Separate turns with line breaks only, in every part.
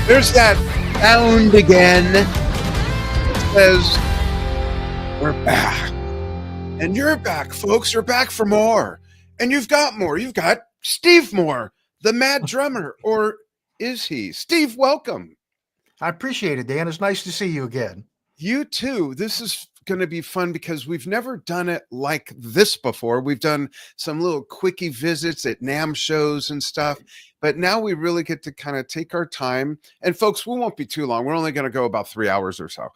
There's that sound again. It says, we're back. And you're back, folks. You're back for more. And you've got more. You've got Steve Moore, the mad drummer. Or is he? Steve, welcome.
I appreciate it, Dan. It's nice to see you again.
You too. This is going to be fun because we've never done it like this before. We've done some little quickie visits at NAMM shows and stuff, but now we really get to kind of take our time. And folks, we won't be too long. We're only going to go about 3 hours or so.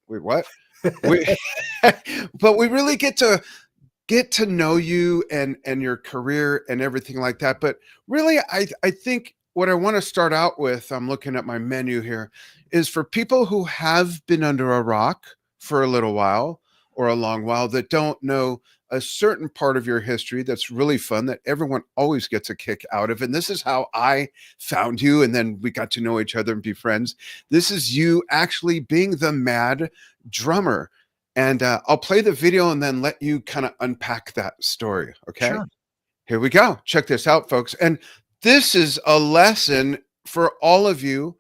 Wait, what? But we really get to know you and your career and everything like that. But really, I think what I want to start out with, I'm looking at my menu here, is for people who have been under a rock for a little while or a long while that don't know a certain part of your history that's really fun, that everyone always gets a kick out of. And this is how I found you. And then we got to know each other and be friends. This is you actually being the mad drummer. And I'll play the video and then let you kind of unpack that story. Okay.
Sure.
Here we go. Check this out, folks. And this is a lesson for all of you.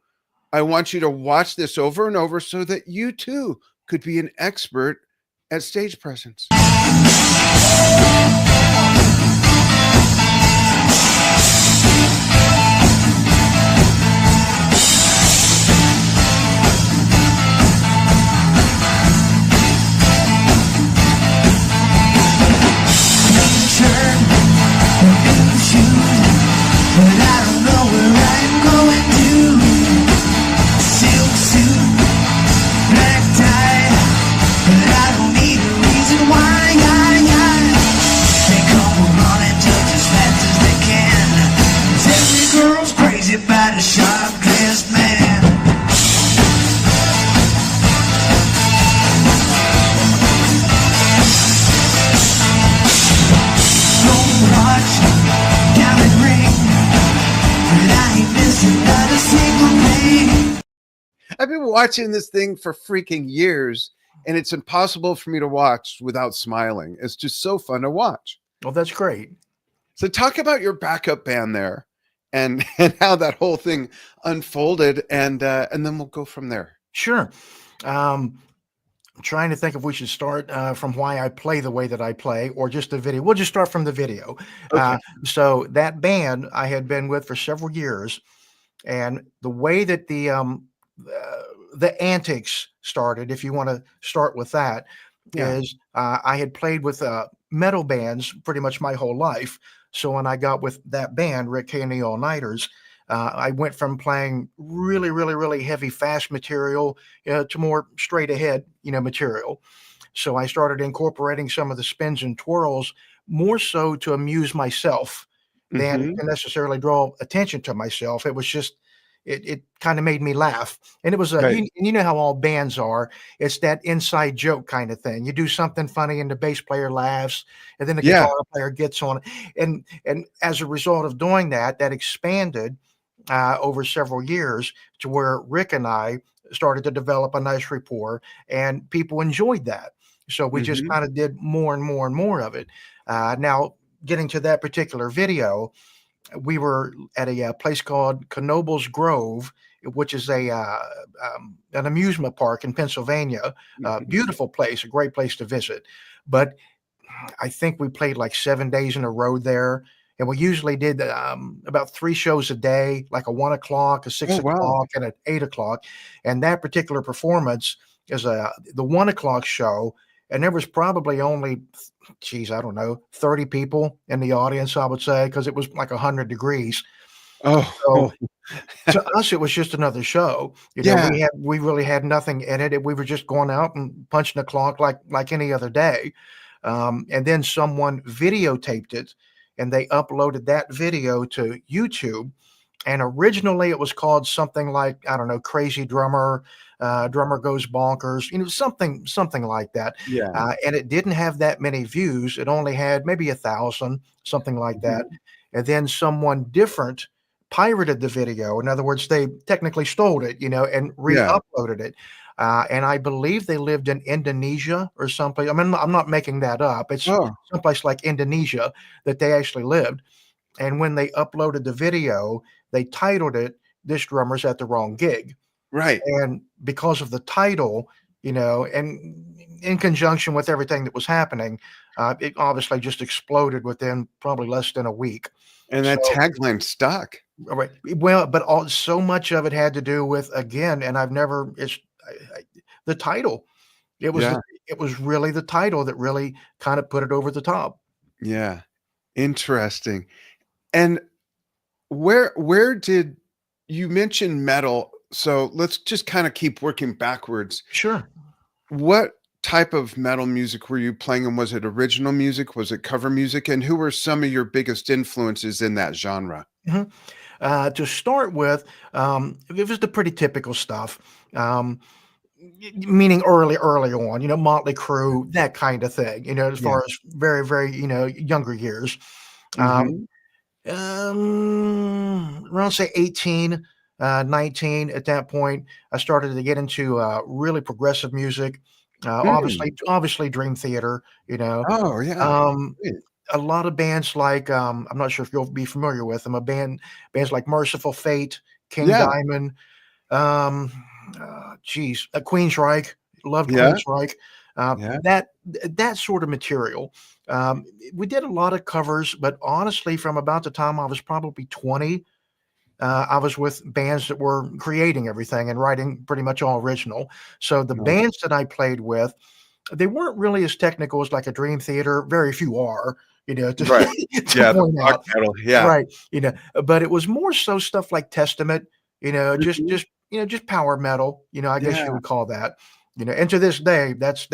I want you to watch this over and over so that you too could be an expert at stage presence.
About a sharp-dressed man. Gold watch, diamond ring, but I ain't missing not a single thing.
I've been watching this thing for freaking years, and it's impossible for me to watch without smiling. It's just so fun to watch.
Well, that's great.
So talk about your backup band there. And how that whole thing unfolded, and then we'll go from there.
Sure. I'm trying to think if we should start from why I play the way that I play, or just the video. We'll just start from the video.
Okay.
So that band I had been with for several years, and the way that the antics started, if you want to start with that, is I had played with metal bands pretty much my whole life. So when I got with that band, Rick K and the All Nighters, I went from playing really, really, really heavy, fast material to more straight ahead, material. So I started incorporating some of the spins and twirls more so to amuse myself than to necessarily draw attention to myself. It was just, it kind of made me laugh. And it was, you know how all bands are. It's that inside joke kind of thing. You do something funny and the bass player laughs, and then the guitar player gets on it. And as a result of doing that, that expanded over several years to where Rick and I started to develop a nice rapport, and people enjoyed that. So we just kind of did more and more and more of it. Now, getting to that particular video, we were at a place called Knoebels Grove, which is an amusement park in Pennsylvania. Beautiful place, a great place to visit. But I think we played like 7 days in a row there. And we usually did about 3 shows a day, like a 1 o'clock, a 6 o'clock, and an 8 o'clock. And that particular performance is the 1 o'clock show. And there was probably only, I don't know, 30 people in the audience, I would say, because it was like 100 degrees. So to us, it was just another show. We really had nothing in it. We were just going out and punching the clock like any other day. And then someone videotaped it, and they uploaded that video to YouTube. And originally it was called something like, I don't know, Crazy Drummer, Drummer Goes Bonkers, something like that. And it didn't have that many views. It only had maybe 1,000, something like that. And then someone different pirated the video. In other words, they technically stole it, and re-uploaded it. And I believe they lived in Indonesia or someplace. I mean, I'm not making that up. It's someplace like Indonesia that they actually lived. And when they uploaded the video, they titled it this drummer's at the wrong gig.
Right.
And because of the title, and in conjunction with everything that was happening, it obviously just exploded within probably less than a week.
And
So,
that tagline stuck.
right. Well, but so much of it had to do with, again, and I've never, the title. It was
Yeah.
it was really the title that really kind of put it over the top.
Yeah. Interesting. And where did you mention metal? So let's just kind of keep working backwards.
Sure.
What type of metal music were you playing, and was it original music? Was it cover music? And who were some of your biggest influences in that genre?
Mhm. To start with, it was the pretty typical stuff. Meaning early on, Motley Crue, that kind of thing, as
Yeah.
far as very, very, younger years. Um,
Mhm.
Around say 18, 19, at that point, I started to get into really progressive music.
Mm.
Obviously Dream Theater,
Oh, yeah.
um,
Great.
a lot of bands like, I'm not sure if you'll be familiar with them, bands like Merciful Fate, King
Yeah.
Diamond, um, Queensryche, loved
Yeah.
Queensryche,
Yeah.
that sort of material. We did a lot of covers, but honestly, from about the time I was probably 20, I was with bands that were creating everything and writing pretty much all original. So the
Nice.
bands that I played with, they weren't really as technical as like a Dream Theater. Very few are, to,
Right.
to
Yeah, the
point
rock
out.
metal. Yeah.
Right. But it was more so stuff like Testament,
Mhm.
just power metal, I guess you
Yeah.
would call that. And to this day, that's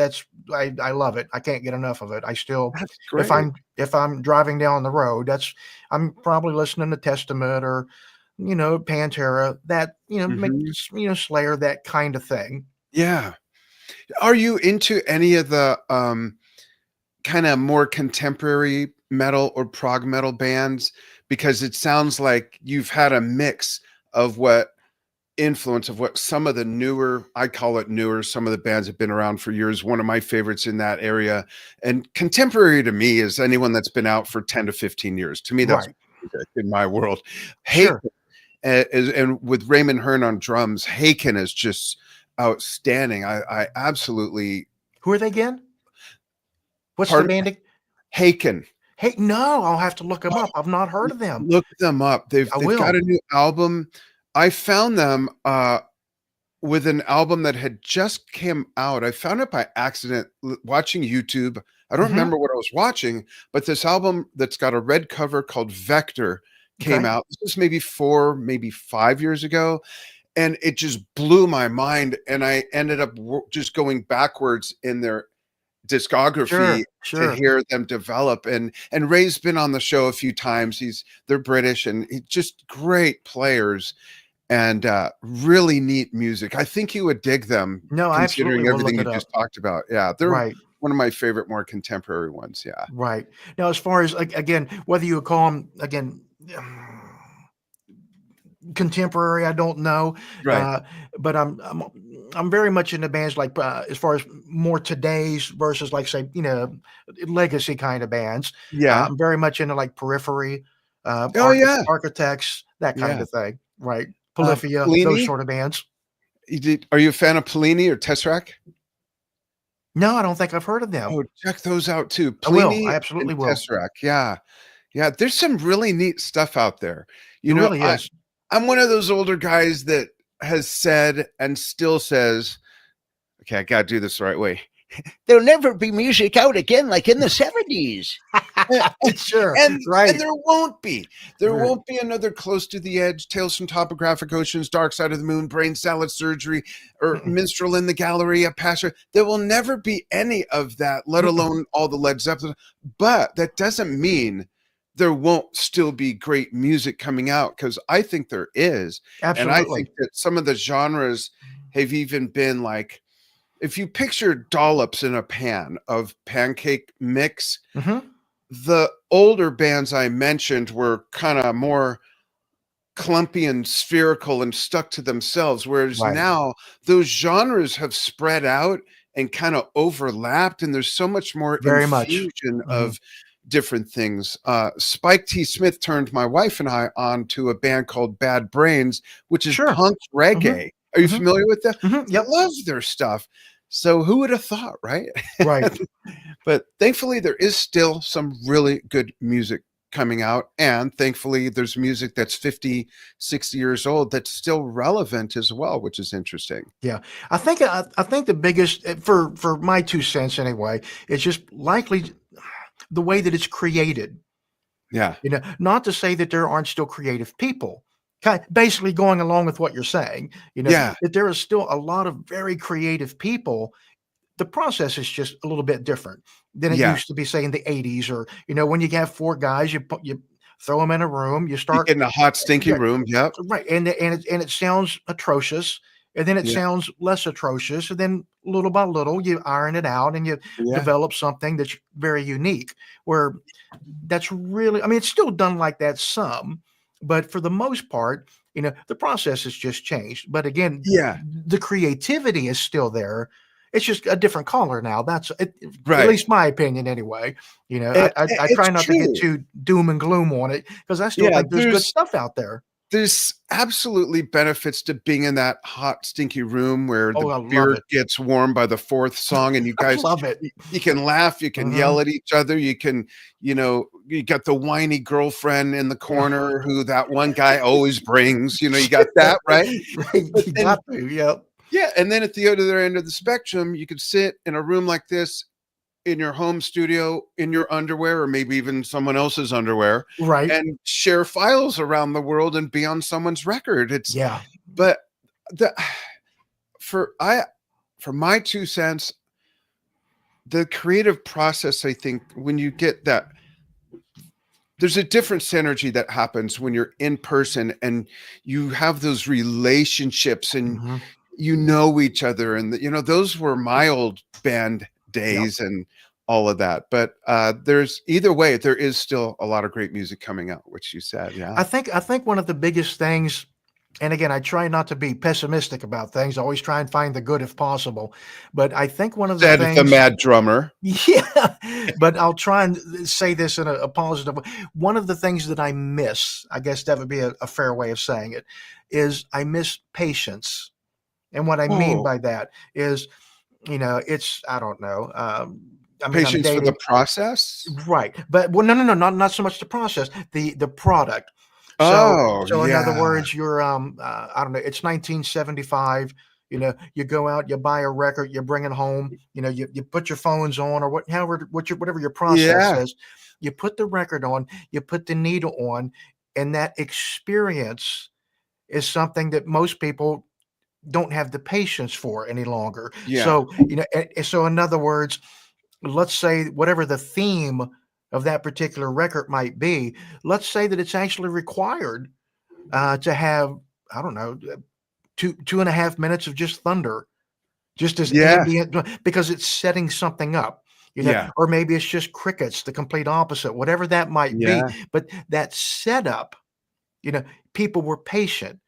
I love it. I can't get enough of it. I still,
That's
if
great.
I'm driving down the road, I'm probably listening to Testament or Pantera, that,
Mhm.
Slayer, that kind of thing.
Yeah. Are you into any of the, kinda more contemporary metal or prog metal bands? Because it sounds like you've had a mix of what some of the newer, I call it newer, some of the bands have been around for years. One of my favorites in that area, and contemporary to me is anyone that's been out for 10 to 15 years. To me, that's
Right.
music in my world. Haken,
Sure.
and with Raymond Hearn on drums, Haken is just outstanding. I absolutely.
Who are they again? What's the
Pardon?
band?
Haken.
Hey, no, I'll have to look them up. I've not heard of them.
Look them up.
I
They've got
will.
a new album. I found them, with an album that had just came out. I found it by accident watching YouTube. I don't
Mhm.
remember what I was watching, but this album that's got a red cover called Vector came
Okay.
out. This was maybe 4, maybe 5 years ago, and it just blew my mind, and I ended up just going backwards in their discography
Sure,
to
sure.
hear them develop. And Ray's been on the show a few times. They're British, and he's just great players, and really neat music. I think you would dig them
No, I absolutely
considering
will look
everything you
it up.
just talked about. Yeah, they're
Right,
one of my favorite more contemporary ones. Yeah.
right. Now, as far as, again, whether you would call them, again, contemporary, I don't know,
Right.
uh, but I'm very much into bands like, as far as more today's versus, like, say, legacy kind of bands.
Yeah.
I'm very much into, like, Periphery,
Oh, yeah.
Architects, that kind
Yeah.
of thing, right? Polyphia, those
Pellini,
sort of bands.
are you a fan of Pellini or Tesseract?
No, I don't think I've heard of them.
Oh, check those out too.
I will.
Pellini
I
and
absolutely will.
Tesseract. Yeah. Yeah, there's some really neat stuff out there. You
There
know,
really
I
is.
I'm one of those older guys that has said and still says, "Okay, I gotta do this the right way."
There'll never be music out again like in the 70s.
A
Sure,
and
right.
there won't be. There
Right.
won't be another Close to the Edge, Tales from Topographic Oceans, Dark Side of the Moon, Brain Salad Surgery, or
Mm-mm,
Minstrel in the Gallery, A Passion. There will never be any of that, let
mm-mm.
alone all the Led Zeppelin. But that doesn't mean there won't still be great music coming out, because I think there is. And I think
Absolutely.
that some of the genres have even been like, if you picture dollops in a pan of pancake mix,
Mhm.
the older bands I mentioned were kinda more clumpy and spherical and stuck to themselves, whereas
Right.
now those genres have spread out and kinda overlapped, and there's so much more
Very much.
infusion
Mhm.
of different things. Spike T. Smith turned my wife and I on to a band called Bad Brains, which is
Sure.
punk reggae. Are you
Mhm.
familiar with that?
Yep.
Love their stuff. So who would have thought, right?
Right.
But thankfully, there is still some really good music coming out. And thankfully, there's music that's 50, 60 years old that's still relevant as well, which is interesting.
Yeah, I think the biggest for my 2 cents anyway, it's just likely the way that it's created.
Yeah.
Not to say that there aren't still creative people. Basically, going along with what you're saying,
Yeah.
that there is still a lot of very creative people. The process is just a little bit different than it
Yeah.
used to be, say in the 80s, or when you have four guys, you throw them in a room, you
You
start.
get in a hot, stinky
Yeah,
room. Yep.
right, and it sounds atrocious, and then it
Yeah.
sounds less atrocious, and then little by little you iron it out and you
Yeah.
develop something that's very unique. Where that's really, I mean, it's still done like that some, but for the most part, the process has just changed. But again,
Yeah.
the creativity is still there. It's just a different color now. That's it, at
Right.
least my opinion anyway. I
It's
try not to get
true.
too doom and gloom on it because I still
Yeah.
think there's good stuff out there.
There's absolutely benefits to being in that hot, stinky room where
Oh,
the
I love
beer
it.
gets warm by the fourth song, and you
I
guys,
love it.
you can laugh, you can
Mhm.
yell at each other, you can, you got the whiny girlfriend in the corner who that one guy always brings. You got that, right?
Right,
But
you
then,
got to, yep.
yeah, and then at the other end of the spectrum, you could sit in a room like this in your home studio in your underwear, or maybe even someone else's underwear,
Right.
and share files around the world and be on someone's record.
Yeah.
But the for I for my 2 cents, the creative process, I think when you get that, there's a different synergy that happens when you're in person and you have those relationships and
Mhm.
you know each other. And those were my old band
Yep.
days and all of that. But there's either way, there is still a lot of great music coming out, which you said. Yeah.
I think one of the biggest things, and again, I try not to be pessimistic about things. I always try and find the good if possible. But I think one of the
Said the
things,
mad drummer.
yeah, but I'll try and say this in a positive way. One of the things that I miss, I guess that would be a fair way of saying it, is I miss patience. And what I mean
Oh,
by that is, it's, I don't know. I mean, I'm
patience for the
dating.
process.
Right. But well, no, not so much the process, the product. So
Oh,
so in other
yeah.
words, you're I don't know, it's 1975, you go out, you buy a record, you bring it home, you put your phones on or whatever your process
Yeah.
is. You put the record on, you put the needle on, and that experience is something that most people don't have the patience for any longer.
Yeah.
So, so in other words, let's say whatever the theme of that particular record might be, let's say that it's actually required to have, I don't know, 2.5 minutes of just thunder, just as
Yeah.
ambient, because it's setting something up,
Yeah.
or maybe it's just crickets, the complete opposite, whatever that might be.
Yeah.
But that setup, you know, people were patient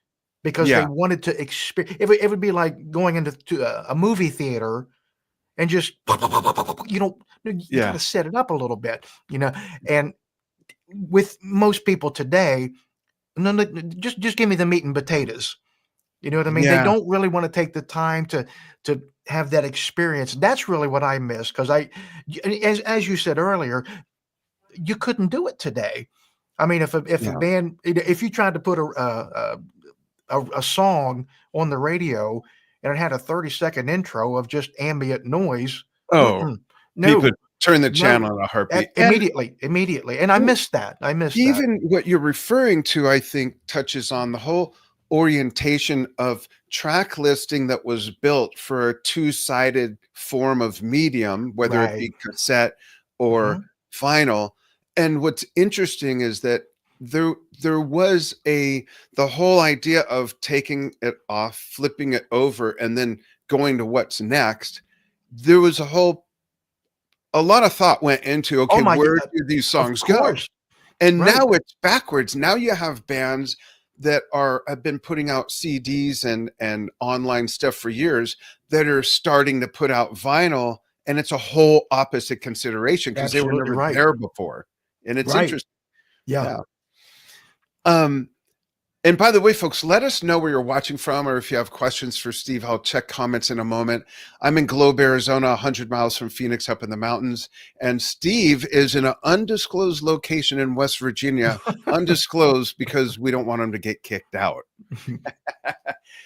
because they
Yeah.
wanted to experience. It would be like going into a movie theater and just you got
Yeah.
to set it up a little bit, and with most people today, no, just give me the meat and potatoes. You know what I mean? They
Yeah.
don't really want to take the time to have that experience. That's really what I miss because as you said earlier, you couldn't do it today. I mean, if a
Yeah.
band, if you tried to put a song on the radio and it had a 30-second intro of just ambient noise,
Oh,
mm-mm,
people
no,
turn the
no,
channel in a heartbeat. And
immediately, and I miss that. I miss that.
even what you're referring to, I think, touches on the whole orientation of track listing that was built for a two-sided form of medium, whether it
Right.
be cassette or
Mhm.
vinyl. And what's interesting is that there was the whole idea of taking it off, flipping it over, and then going to what's next. There was a lot of thought went into,
Oh
okay,
my
where
god,
do these
of
songs go?
course.
And
Right.
now it's backwards. Now you have bands that have been putting out CDs and online stuff for years that are starting to put out vinyl and it's a whole opposite consideration because they were
Absolutely
never
right.
there before. And it's
Right.
interesting.
Yeah.
Yeah. And by the way, folks, let us know where you're watching from, or if you have questions for Steve. I'll check comments in a moment. I'm in Globe, Arizona, 100 miles from Phoenix up in the mountains. And Steve is in an undisclosed location in West Virginia, undisclosed because we don't want him to get kicked out.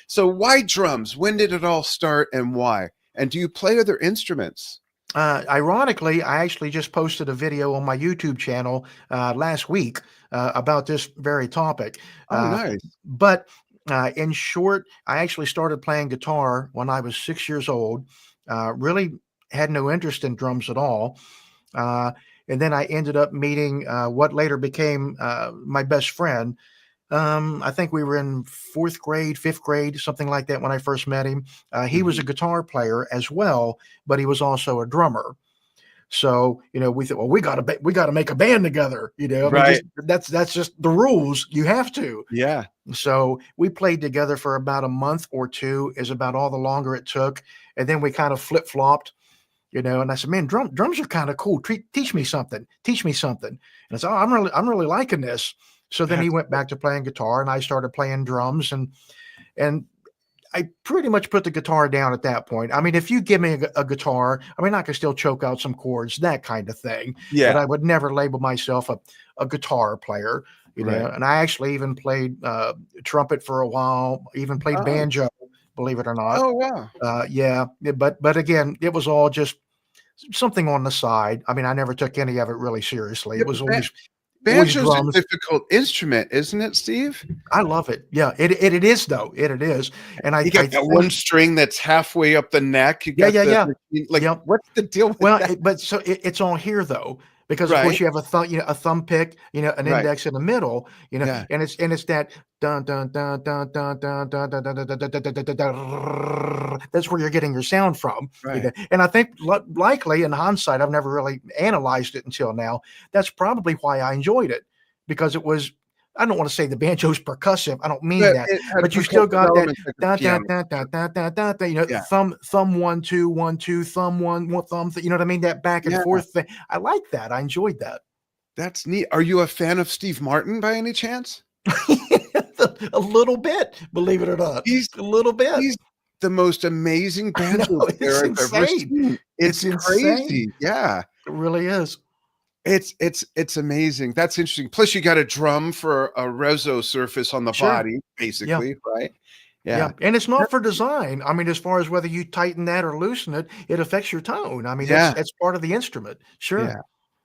So why drums? When did it all start and why? And do you play other instruments?
Ironically, I actually just posted a video on my YouTube channel last week about this very topic.
Oh, nice.
But in short, I actually started playing guitar when I was 6 years old. Really had no interest in drums at all. And then I ended up meeting what later became my best friend. I think we were in fourth grade, fifth grade, something like that when I first met him. He was a guitar player as well, but he was also a drummer. So, we thought, well, we got to make a band together. I mean,
Right.
that's just the rules. You have to.
Yeah.
So we played together for about a month or two is about all the longer it took. And then we kind of flip flopped, and I said, man, drums are kind of cool. Teach me something. Teach me something. And I said, oh, I'm really liking this. So then he went back to playing guitar and I started playing drums and I pretty much put the guitar down at that point. I mean, if you give me a guitar, I mean, I can still choke out some chords, that kind of thing.
Yeah.
But I would never label myself a guitar player,
Right.
and I actually even played trumpet for a while, even played banjo, believe it or not.
Oh, wow.
Yeah. But again, it was all just something on the side. I mean, I never took any of it really seriously.
Yeah,
It was always
banjo's
drums.
a difficult instrument, isn't it, Steve?
I love it. Yeah, it is though. It is. And I
You got that one string that's halfway up the neck. You got
Yeah.
like,
Yep.
what's the deal with
Well,
that?
but so it's all here though, because of course
Right.
you have a thumb pick, an
Right.
index in the middle,
Yeah.
and it's that dun dun dun dun dun dun dun dun dun dun dun dun dun dun dun. That's where you're getting your sound from.
Right.
And I think likely in hindsight, I've never really analyzed it until now. That's probably why I enjoyed it, because it was. I don't want to say the banjo's percussive. I don't mean
But
that,
it had
but you still
percussive
got that
elements like a
dun, dun,
piano.
dun, dun, dun, dun, dun,
Yeah.
thumb 1 2 1 2 thumb 1 thumb. You know what I mean? That back and
Yeah.
forth thing. I like that. I enjoyed that.
That's neat. Are you a fan of Steve Martin by any chance?
A little bit, believe it or not.
He's
A little bit.
He's the most amazing
I know,
banjo
it's
player I've ever
insane.
seen. It's
insane.
crazy. Yeah.
It really is.
It's amazing. That's interesting. Plus, you got a drum for a reso surface on the
Sure.
body, basically, right?
Yeah. And it's not for design. I mean, as far as whether you tighten that or loosen it, it affects your tone. I mean,
Yeah.
it's part of the instrument. Sure.
Yeah.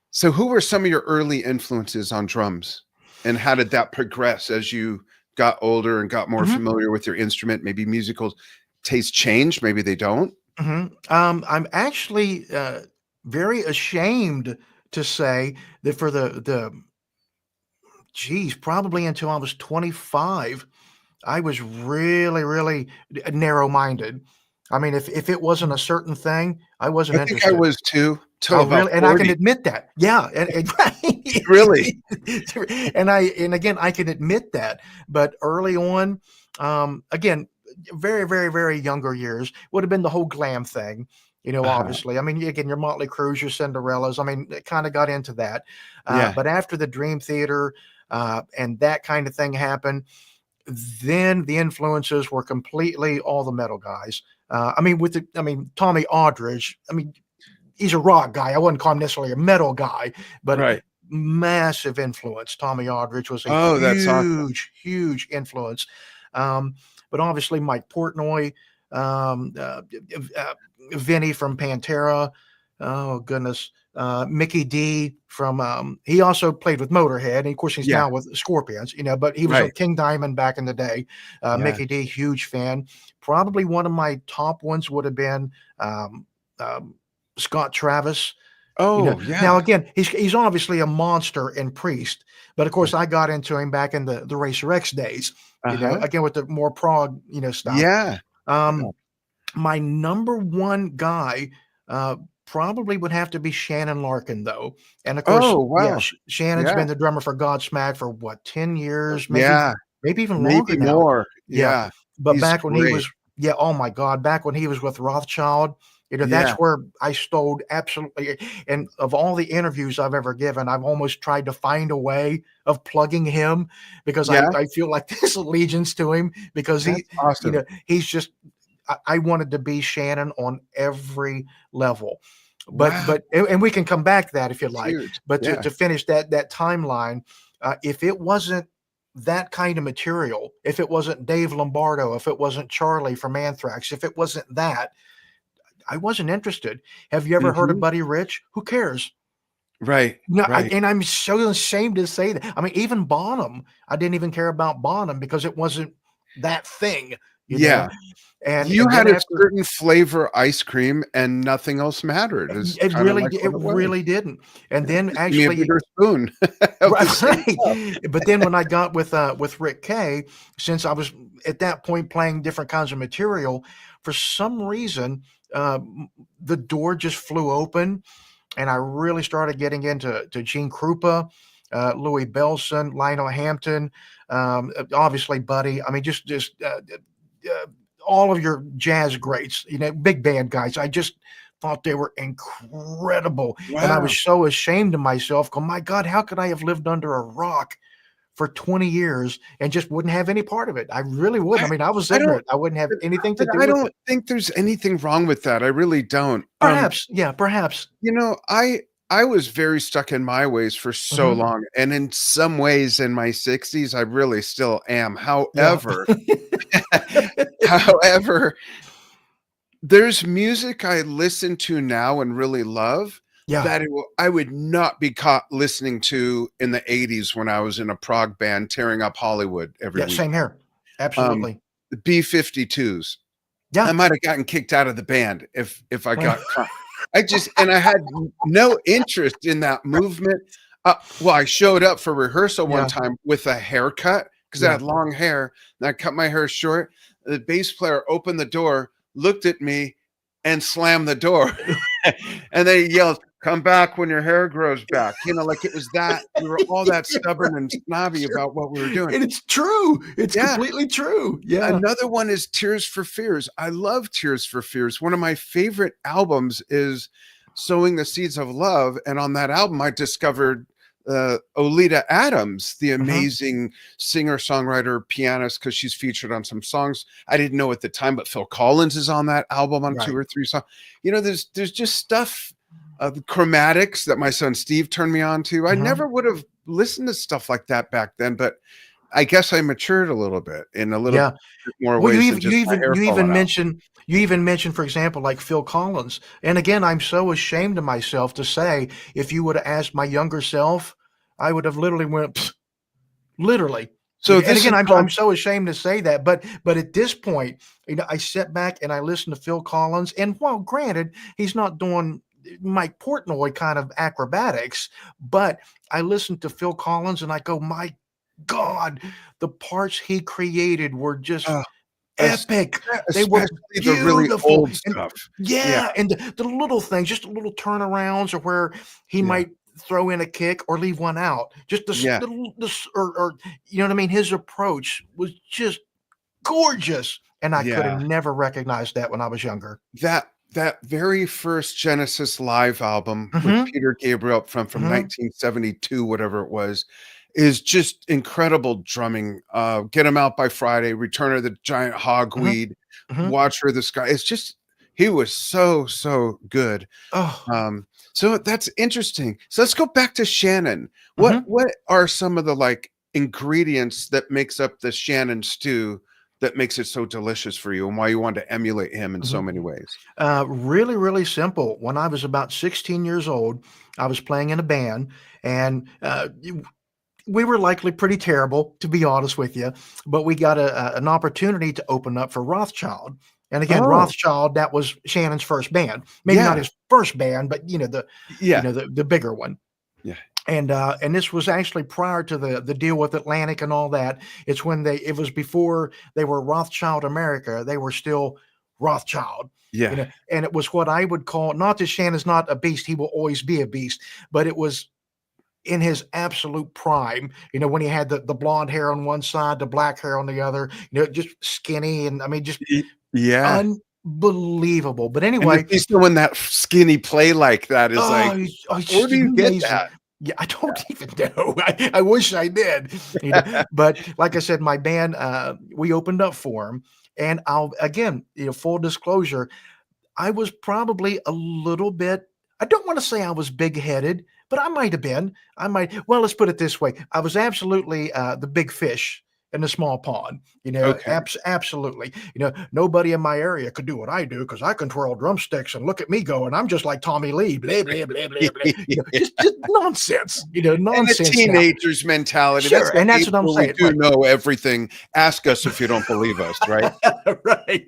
So, who were some of your early influences on drums, and how did that progress as you got older and got more
Mhm.
familiar with your instrument? Maybe musical tastes changed, maybe they don't.
I'm actually very ashamed to say that for probably until I was 25, I was really, really narrow-minded. I mean, if it wasn't a certain thing, I wasn't
I think I
interested.
was too, till
Oh,
about
really? And I can
40.
admit that. Yeah, and
Really?
and again, I can admit that. But early on, again, very, very, very younger years would have been the whole glam thing. Obviously. I mean, again, your Motley Crues, your Cinderellas. I mean, it kind of got into that.
Yeah.
But after the Dream Theater and that kind of thing happened, then the influences were completely all the metal guys. Tommy Aldridge. I mean, he's a rock guy. I wouldn't call him necessarily a metal guy, but
Right.
massive influence. Tommy Aldridge was a
Oh, that's awesome.
huge influence. But obviously Mike Portnoy, Vinny from Pantera. Oh goodness. Mickey D from he also played with Motorhead, and of course he's
Yeah.
now with Scorpions, but he was
Right.
with King Diamond back in the day.
Yeah.
Mickey D, huge fan. Probably one of my top ones would have been Scott Travis.
Oh, yeah.
Now again, he's obviously a monster and Priest, but of course I got into him back in the Racer X days. Again with the more prog stuff.
Yeah.
My number one guy probably would have to be Shannon Larkin, though. And of course,
Oh, wow.
Shannon's
Yeah.
been the drummer for Godsmack for what, 10 years? Maybe,
Yeah.
maybe even longer
Maybe
now.
more.
Yeah.
Yeah.
But
He's
back when he
great.
was, oh my God, back when he was with Rothschild, That's
Yeah.
where I stole absolutely. And of all the interviews I've ever given, I've almost tried to find a way of plugging him because I,
Yeah.
I feel like this allegiance to him because
That's awesome.
he's just, I wanted to be Shannon on every level.
Wow.
And we can come back to that if you
That's
like.
huge.
But
Yeah.
to finish that timeline, if it wasn't that kind of material, if it wasn't Dave Lombardo, if it wasn't Charlie from Anthrax, if it wasn't that, I wasn't interested. Have you ever heard of
Mhm.
Buddy Rich? Who cares?
Right.
No,
Right.
and I'm so ashamed to say that. I mean, even Bonham, I didn't even care about Bonham because it wasn't that thing, you know.
Yeah. You
And
had
then
a
after
certain flavor ice cream and nothing else mattered is
it
kinda
really
like
it
what it was.
really didn't. And
Yeah.
then
Just give me a
actually
bigger spoon of the same
right.
stuff.
But then when I got with Rick Kay, since I was at that point playing different kinds of material, for some reason, the door just flew open, and I really started getting into Gene Krupa, Louis Bellson, Lionel Hampton, obviously Buddy. I mean, just all of your jazz greats, big band guys. I just thought they were incredible, and I
Wow.
was so ashamed of myself. Go, my God, how could I have lived under a rock for 20 years and just wouldn't have any part of it? I really wouldn't.
I
I mean, I was
I don't
ignorant. I wouldn't have
but
anything to
but
do
I
with
don't
it.
think there's anything wrong with that. I really don't.
Perhaps, yeah, perhaps.
I was very stuck in my ways for so
Mhm.
long, and in some ways in my 60s, I really still am.
Yeah.
However, there's music I listen to now and really love
Yeah.
that I would not be caught listening to in the '80s when I was in a prog band tearing up Hollywood every
Yeah,
week.
same here.
Um,
Absolutely.
the B-52s. I
Yeah.
might have gotten kicked out of the band if I got caught. I had no interest in that movement. Well, I showed up for rehearsal one
Yeah,
time with a haircut because I
yeah.
had long hair, and I cut my hair short. The bass player opened the door, looked at me, and slammed the door. And then he yelled, "Come back when your hair grows back." Like it was that we were all that stubborn and snobby
Sure.
about what we were doing.
And it's true. It's
Yeah.
completely true. Yeah.
Another one is Tears for Fears. I love Tears for Fears. One of my favorite albums is Sowing the Seeds of Love, and on that album, I discovered, Oleta Adams, the
Mhm.
amazing singer-songwriter, pianist, because she's featured on some songs I didn't know at the time, but Phil Collins is on that album on 2
Right.
or 3 songs. There's just stuff, the Chromatics that my son Steve turned me on to. I
Mhm.
never would have listened to stuff like that back then, but I guess I matured a little bit in a little
Yeah.
bit more
Well, you
ways than
even you
just my
even
hair
you even
falling out.
mentioned you even mentioned, for example, like Phil Collins. And again, I'm so ashamed of myself to say, if you would have asked my younger self, I would have literally went, "Pfft," literally.
So
And
this is
again, I'm
called
so ashamed to say that, but at this point, I sit back and I listen to Phil Collins, and while granted, he's not doing Mike Portnoy kind of acrobatics, but I listen to Phil Collins and I go, my God, the parts he created were just
uh, es
epic. They were
especially the really
beautiful,
old
and
stuff. Yeah,
yeah, and the little things, just little turnarounds or where he
yeah,
might throw in a kick or leave one out. Just this
yeah,
little this or you know what I mean? His approach was just gorgeous, and I could have
yeah.
never recognized that when I was younger.
That very first Genesis live album with
Mhm,
Peter Gabriel up front from
mhm,
1972, whatever it was, is just incredible drumming. Get 'Em Out by Friday, Return of the Giant
mhm,
Hogweed,
mhm.
Watcher of the Sky. It's just he was so, so good.
Oh,
So that's interesting. So let's go back to Shannon. What
mhm.
what are some of the like ingredients that makes up the Shannon stew that makes it so delicious for you and why you want to emulate him in so
Mhm.
many ways?
Really, really simple. When I was about 16 years old, I was playing in a band, and we were likely pretty terrible, to be honest with you, but we got an opportunity to open up for Rothschild. And again,
Oh,
Rothschild, that was Shannon's first band. Maybe not
yeah.
his first band, but
Yeah.
the bigger one.
Yeah.
And this was actually prior to the deal with Atlantic and all that. It was before they were Rothschild America. They were still Rothschild.
Yeah.
And it was what I would call, not that Shannon's not a beast, he will always be a beast, but it was in his absolute prime, when he had the blonde hair on one side, the black hair on the other, just skinny and I mean, just
Y yeah.
unbelievable. But
And
anyway,
to see someone that skinny play like that is like,
it's
where
just
do you get
amazing.
that?
Yeah, I don't even know. I wish I did, but like I said, my band, we opened up for him, and I'll again, full disclosure, I was probably a little bit. I don't want to say I was big-headed, but I might have been. I might. Well, let's put it this way: I was absolutely the big fish in the small pond.
Okay.
Absolutely. Nobody in my area could do what I do because I can twirl drumsticks and look at me go, and I'm just like Tommy Lee, blah blah blah blah blah. Just nonsense.
And the
Nonsense. Now,
teenager's mentality. That's
sure,
the
and that's
age
what I'm
where we
saying.
do
Right.
know everything. Ask us if you don't believe us, right?
Right.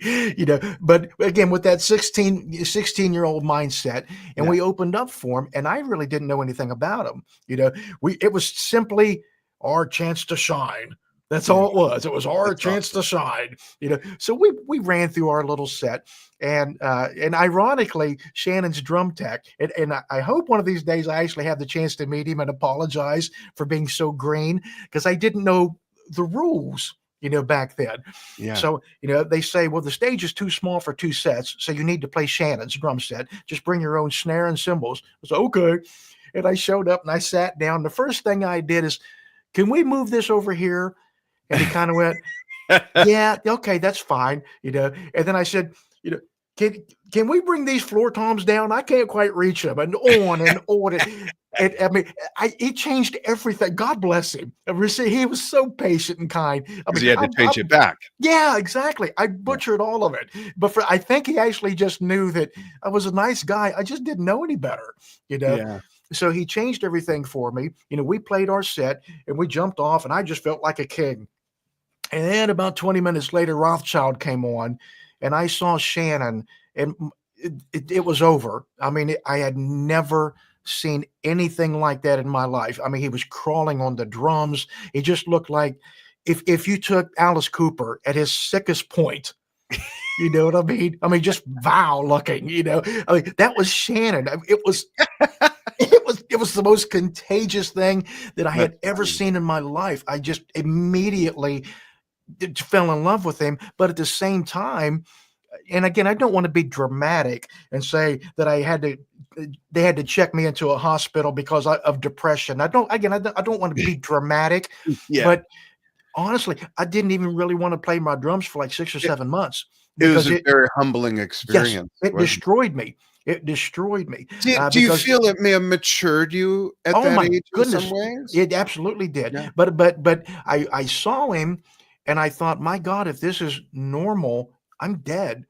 But again, with that 16-year-old mindset, and
Yeah.
we opened up for him, and I really didn't know anything about him. It was simply our chance to shine. That's all it was. It was our
That's
chance
awesome.
to shine. So we ran through our little set, and ironically, Shannon's drum tech, and I hope one of these days I actually have the chance to meet him and apologize for being so green because I didn't know the rules. Back then.
Yeah.
So, they say, well, the stage is too small for 2 sets, so you need to play Shannon's drum set. Just bring your own snare and cymbals. I said, okay. And I showed up and I sat down. The first thing I did is, can we move this over here? And he kind of went, yeah, okay, that's fine. And then I said, can we bring these floor toms down? I can't quite reach them, and on and on. And I mean, he changed everything. God bless him. He was so patient and kind. I
Because
mean,
he had to change it back.
yeah, exactly. I butchered all of it, but I think he actually just knew that I was a nice guy. I just didn't know any better.
Yeah.
So he changed everything for me. We played our set and we jumped off, and I just felt like a king. And then about 20 minutes later, Rothschild came on, and I saw Shannon, and it was over. I mean, I had never seen anything like that in my life. I mean, he was crawling on the drums. He just looked like if you took Alice Cooper at his sickest point. You know what I mean? I mean, just vile looking. I mean, that was Shannon. It was it was the most contagious thing that I had ever seen in my life. I just immediately fell in love with him. But at the same time, and again, I don't want to be dramatic and say that they had to check me into a hospital because of depression. I don't want to be dramatic,
Yeah.
but honestly, I didn't even really want to play my drums for like 6 or 7 months
It was
because
a very humbling
yes,
experience.
it
wasn't
destroyed me. It destroyed me.
Do you
Because
feel it may have matured you at
oh
that
my
age in some
goodness,
ways?
it absolutely did.
Yeah.
But I saw him and I thought, my God, if this is normal, I'm dead.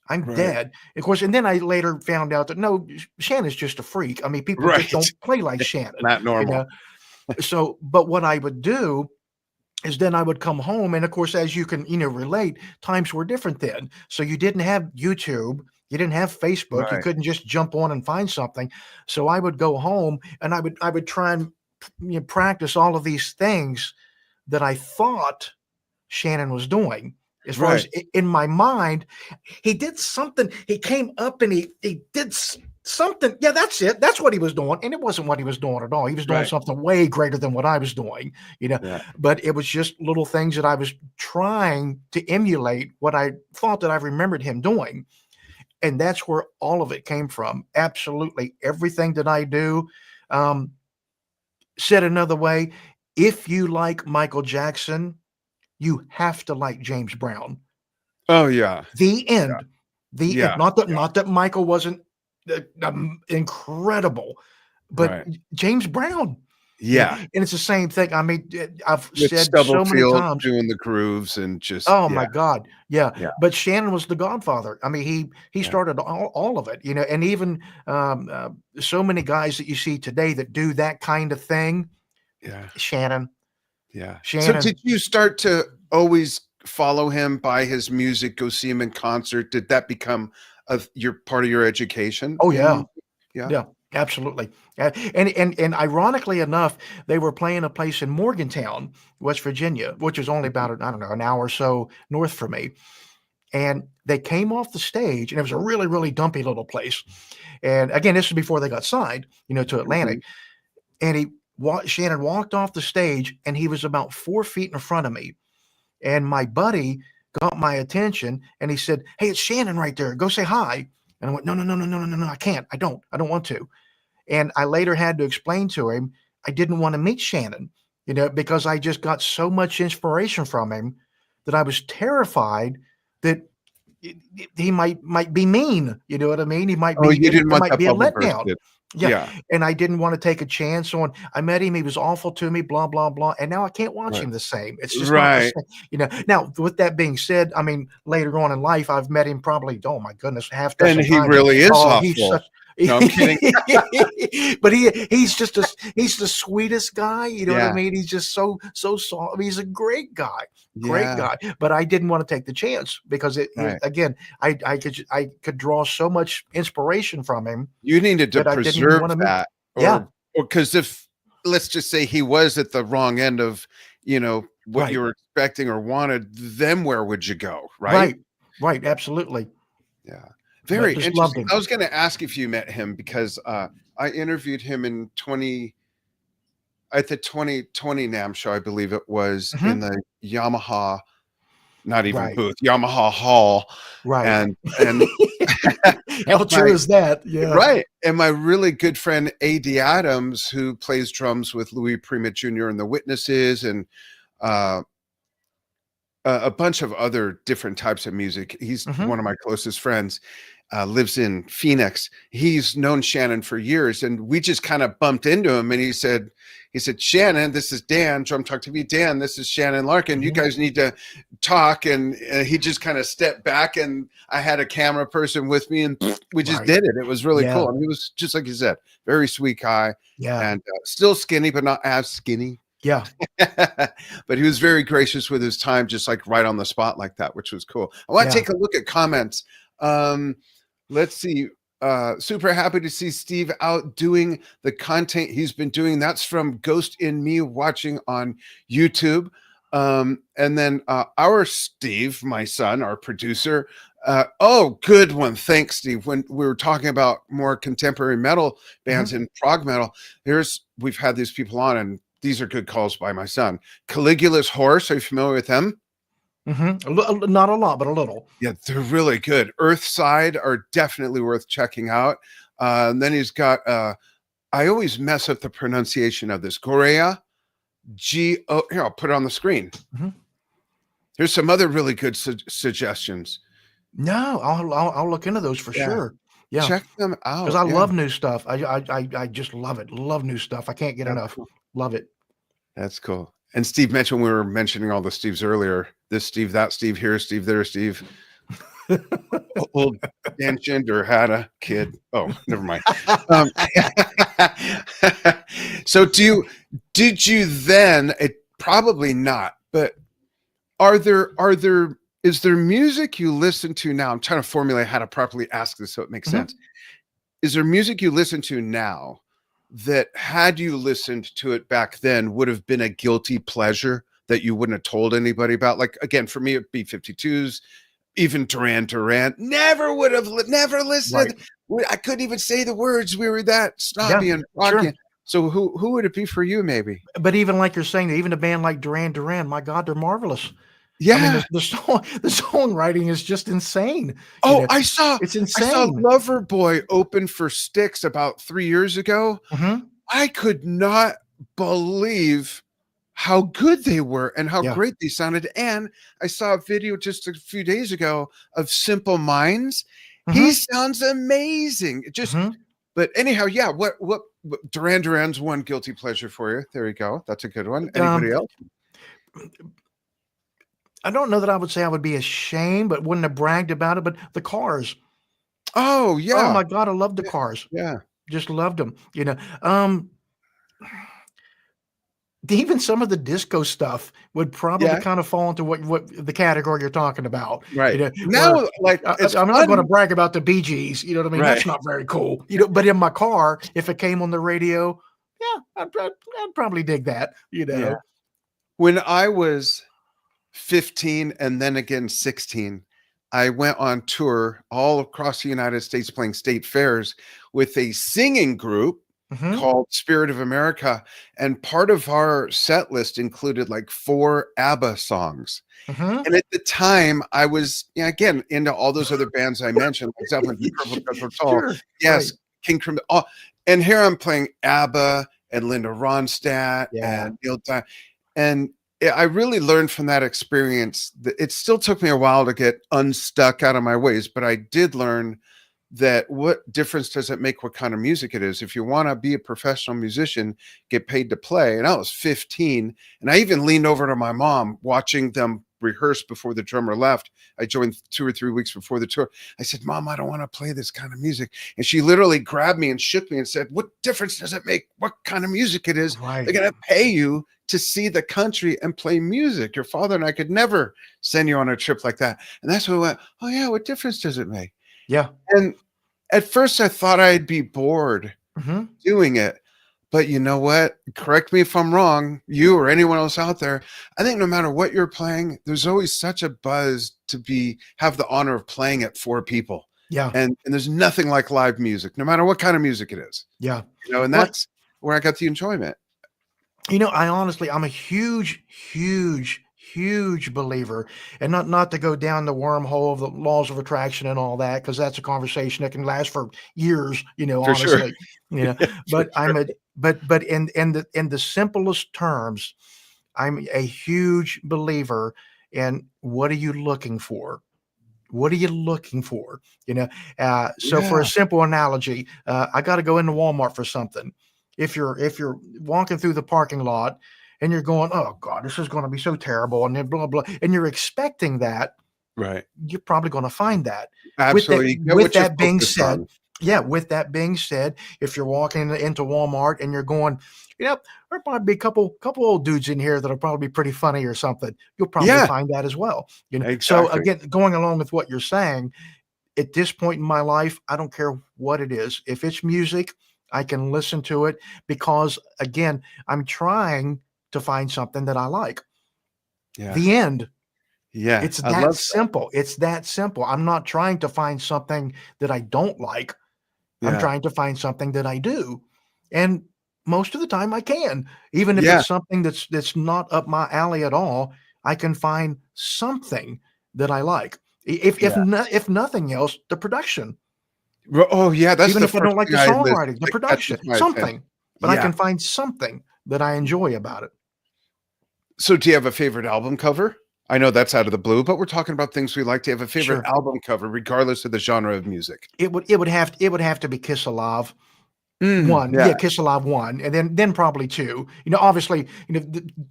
I'm
Right.
dead. Of course, and then I later found out that no, Shannon's just a freak. I mean, people just
Right.
don't play like Shannon.
Not normal.
So, but what I would do is then I would come home, and of course, as you can relate, times were different then. So you didn't have YouTube, you didn't have Facebook, you
Right.
couldn't just jump on and find something. So I would go home and I would try and practice all of these things that I thought Shannon was doing. As far as in my mind, he did something. He came up and he did something. Yeah, that's it. That's what he was doing. And it wasn't what he was doing at all. He was doing
Right.
something way greater than what I was doing,
Yeah.
but it was just little things that I was trying to emulate what I thought that I remembered him doing. And that's where all of it came from. Absolutely everything that I do. Said another way, if you like Michael Jackson, you have to like James Brown.
Oh, yeah.
The end. The
Yeah.
end. Not that Michael wasn't incredible, but
Right.
James Brown.
Yeah.
And it's the same thing. I mean, I've
With
said so many
Stubblefield
times.
doing the grooves and just
Oh my God. Yeah.
Yeah.
But Shannon was the godfather. I mean, he
Yeah.
started all of it, and even so many guys that you see today that do that kind of thing.
Yeah.
Shannon.
Yeah. So
Shannon.
did you start to always follow him, buy his music, go see him in concert? Did that become your part of your education?
Oh yeah.
Yeah.
Yeah, absolutely. And ironically enough, they were playing a place in Morgantown, West Virginia, which is only about, I don't know, an hour or so north from me. And they came off the stage, and it was a really, really dumpy little place. And again, this was before they got signed, to Atlantic. And Shannon walked off the stage, and he was about 4 feet in front of me. And my buddy got my attention, and he said, "Hey, it's Shannon right there. Go say hi." And I went, "No, I can't. I don't want to." And I later had to explain to him I didn't want to meet Shannon, because I just got so much inspiration from him that I was terrified that he might be mean. You know what I mean? He might
Oh,
be,
you didn't
it
want
might
that
be a
bubble
letdown.
bursted.
Yeah.
Yeah.
And I didn't want to take a chance on, I met him. He was awful to me, blah, blah, blah. And now I can't watch
Right.
him the same. It's just not the
Right.
same. Now, with that being said, I mean, later on in life, I've met him probably, oh my goodness, half
And
dozen
he
times.
really is
Oh, he's
awful.
such,
No, I'm kidding.
but he's the sweetest guy. You know what I
Yeah.
mean? He's just so soft. I mean, he's a great guy. Great
Yeah.
guy, but I didn't want to take the chance because
Right.
again, I could draw so much inspiration from him
You needed to
that I didn't
preserve
want to meet.
that,
Yeah,
or because if let's just say he was at the wrong end of, what
right,
you were expecting or wanted, then where would you go? Right?
right, absolutely.
Yeah.
But
Very
just loved
interesting.
him.
I was going to ask if you met him because I interviewed him at the 2020 NAMM show, I believe it was, in the Yamaha, not even
Right,
booth, Yamaha hall.
right.
And
How true
my
is that? Yeah.
right. And my really good friend A.D. Adams, who plays drums with Louis Prima Jr. and the Witnesses, and uh, a bunch of other different types of music. He's one of my closest friends. Lives in Phoenix. He's known Shannon for years, and we just kind of bumped into him. And he said, "Shannon, this is Dan. Drum Talk TV. Dan, this is Shannon Larkin. You guys need to talk." And he just kind of stepped back, and I had a camera person with me, and we just did it. It was really cool. And he was just like you said, very sweet guy,
Yeah.
and still skinny, but not as skinny.
Yeah.
But he was very gracious with his time, just like right on the spot like that, which was cool. I want to take a look at comments. Let's see. Super happy to see Steve out doing the content he's been doing. That's from Ghost in Me watching on YouTube. And then our Steve, my son, our producer. Oh, good one. Thanks, Steve. When we were talking about more contemporary metal bands and prog metal, we've had these people on, and these are good calls by my son. Caligula's Horse. Are you familiar with them?
Not a lot, but a little.
Yeah, they're really good. Earthside are definitely worth checking out. And then he's got, I always mess up the pronunciation of this. Gorea, G-O, here, I'll put it on the screen. Here's some other really good suggestions.
No, I'll look into those for sure. Yeah.
Check them out.
Because I love new stuff. I just love it. Love new stuff. I can't get enough.
Cool.
Love it.
That's cool. And Steve mentioned, we were mentioning all the Steves earlier. This Steve, that Steve, here Steve, there Steve. Old Dan Shinder had a kid. Oh, never mind. So did you then, probably not, but is there music you listen to now? I'm trying to formulate how to properly ask this so it makes sense. Is there music you listen to now that, had you listened to it back then, would have been a guilty pleasure that you wouldn't have told anybody about? Like, again, for me, it'd be 52s, even Duran, never listened. Right. I couldn't even say the words. We were that snobby and rocky. Sure. So who would it be for you, maybe?
But even like you're saying, even a band like Duran, my God, they're marvelous.
Yeah.
I mean, the songwriting is just insane.
Oh,
it's insane.
I saw Loverboy open for Styx about 3 years ago. I could not believe how good they were and how great they sounded. And I saw a video just a few days ago of Simple Minds. He sounds amazing. But anyhow, yeah. What Duran's one guilty pleasure for you? There you go. That's a good one. Anybody else?
I don't know that I would say I would be ashamed, but wouldn't have bragged about it. But the Cars.
Oh yeah.
Oh my God, I love the Cars.
Yeah.
Just loved them. Even some of the disco stuff would probably kind of fall into what the category you're talking about.
Right. Now, like,
I'm not going to brag about the Bee Gees. You know what I mean? Right. That's not very cool. But in my car, if it came on the radio, I'd probably dig that.
Yeah. When I was 15 and then again 16, I went on tour all across the United States playing state fairs with a singing group
Mhm.
called Spirit of America, and part of our set list included like 4 ABBA songs.
Mhm.
And at the time, I was, yeah, again, into all those other bands I mentioned, like Zeppelin, Deep Purple, Jethro Tull,
Sure. Right.
yes, King Crimson, all, and here I'm playing ABBA and Linda Ronstadt
Yeah.
and Neil Diamond, and I really learned from that experience that it still took me a while to get unstuck out of my ways, but I did learn that what difference does it make what kind of music it is? If you want to be a professional musician, get paid to play. And I was 15, and I even leaned over to my mom watching them rehearse before the drummer left. I joined 2 or 3 weeks before the tour. I said, Mom, I don't want to play this kind of music. And she literally grabbed me and shook me and said, what difference does it make what kind of music it is?
Right.
They're going to pay you to see the country and play music. Your father and I could never send you on a trip like that. And that's when we went, oh yeah, what difference does it make?
Yeah.
And at first I thought I'd be bored
Mhm.
doing it. But you know what? Correct me if I'm wrong, you or anyone else out there. I think no matter what you're playing, there's always such a buzz to have the honor of playing it for people.
Yeah.
And there's nothing like live music, no matter what kind of music it is.
Yeah.
And
Well,
that's where I got the enjoyment.
I'm a huge, huge, huge believer, and not to go down the wormhole of the laws of attraction and all that, because that's a conversation that can last for years,
For sure.
honestly, you know.
For
But
sure.
but in the simplest terms, I'm a huge believer in what are you looking for? What are you looking for? So for a
Yeah.
simple analogy, I got to go into Walmart for something. If you're walking through the parking lot and you're going, oh God, this is going to be so terrible, and then blah blah, and you're expecting that,
Right.
you're probably going to find that.
Absolutely. You get
With
what you're
that being
focused
said,
on.
yeah, with that being said, if you're walking into Walmart and you're going, there'll probably be a couple old dudes in here that'll probably be pretty funny or something. You'll probably
Yeah,
find that as well. So
exactly.
again, going along with what you're saying, at this point in my life, I don't care what it is. If it's music, I can listen to it because again, I'm trying to find something that I like.
Yeah.
The end.
Yeah.
It's
I
that
love that.
simple. It's that simple. I'm not trying to find something that I don't like. I'm
Yeah.
trying to find something that I do. And most of the time I can. Even if
Yeah.
it's something that's not up my alley at all, I can find something that I like.
Yeah.
If nothing else, the production.
Oh, yeah. That's
Even
the
if I
first
don't like
thing
the
I list
songwriting, the
that catches
production,
my attention.
something. But I
Yeah.
can find something that I enjoy about it.
So do you have a favorite album cover? I know that's out of the blue, but we're talking about things we like. Do you have a favorite
Sure.
album cover, regardless of the genre of music?
It would have to be Kiss Alive.
Mm,
1,
yeah,
yeah, Kiss Alive 1, and then probably 2. Obviously,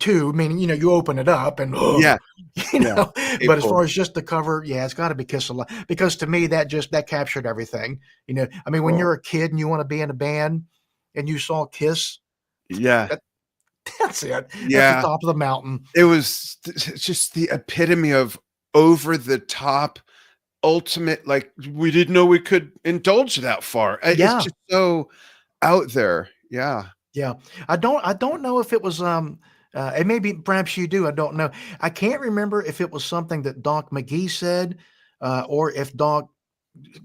2, meaning, you open it up and,
yeah,
you
yeah.
know, but as
April.
far as just the cover, yeah, it's gotta be Kiss Alive because to me, that captured everything, I mean, when
Cool.
you're a kid and you wanna be in a band and you saw Kiss,
Yeah,
that that's it. That's the
yeah.
top of the mountain.
It was just the epitome of over the top, ultimate. Like we didn't know we could indulge that far. It's
Yeah,
just so out there. Yeah,
yeah. I don't know if it was, and maybe perhaps you do, I don't know. I can't remember if it was something that Doc McGee said, or if Doc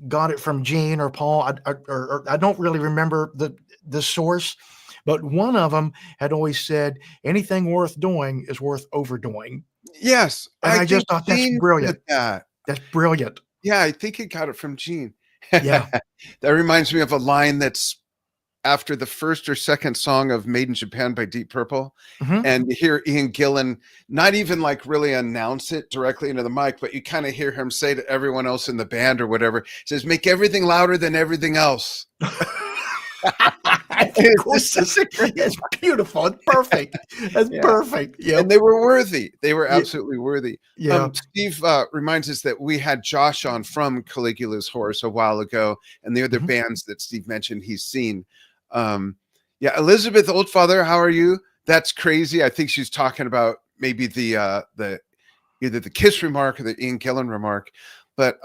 got it from Gene or Paul. Or I don't really remember the source, but one of them had always said anything worth doing is worth overdoing,
yes.
and
I
I
think
just thought that's
Gene
brilliant.
said that.
That's brilliant.
Yeah, I think he got it from Gene.
Yeah.
That reminds me of a line that's after the first or second song of Made in Japan by Deep Purple.
Hmm.
And you hear Ian Gillan not even like really announce it directly into the mic, but you kind of hear him say to everyone else in the band or whatever, he says, make everything louder than everything else.
It's beautiful. It's perfect. That's
Yeah.
perfect.
And
Yep.
they were worthy. They were
Yeah.
absolutely worthy.
Yeah.
Steve reminds us that we had Josh on from Caligula's Horse a while ago, and the other
Mhm.
bands that Steve mentioned he's seen. Yeah, Elizabeth Oldfather, how are you? That's crazy. I think she's talking about maybe the either the Kiss remark or the Ian Gillan remark. But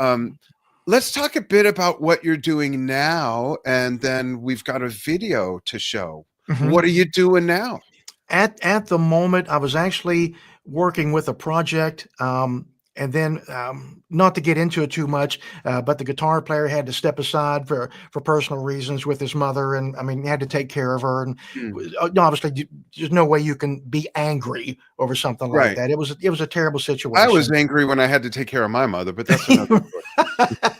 let's talk a bit about what you're doing now, and then we've got a video to show.
Mhm.
What are you doing now?
At the moment, I was actually working with a project. And then, not to get into it too much, but the guitar player had to step aside for personal reasons with his mother, and I mean, he had to take care of her. And
Mm,
obviously, there's no way you can be angry over something like
right.
that. It was a terrible
I was
situation.
angry when I had to take care of my mother, but that's another story.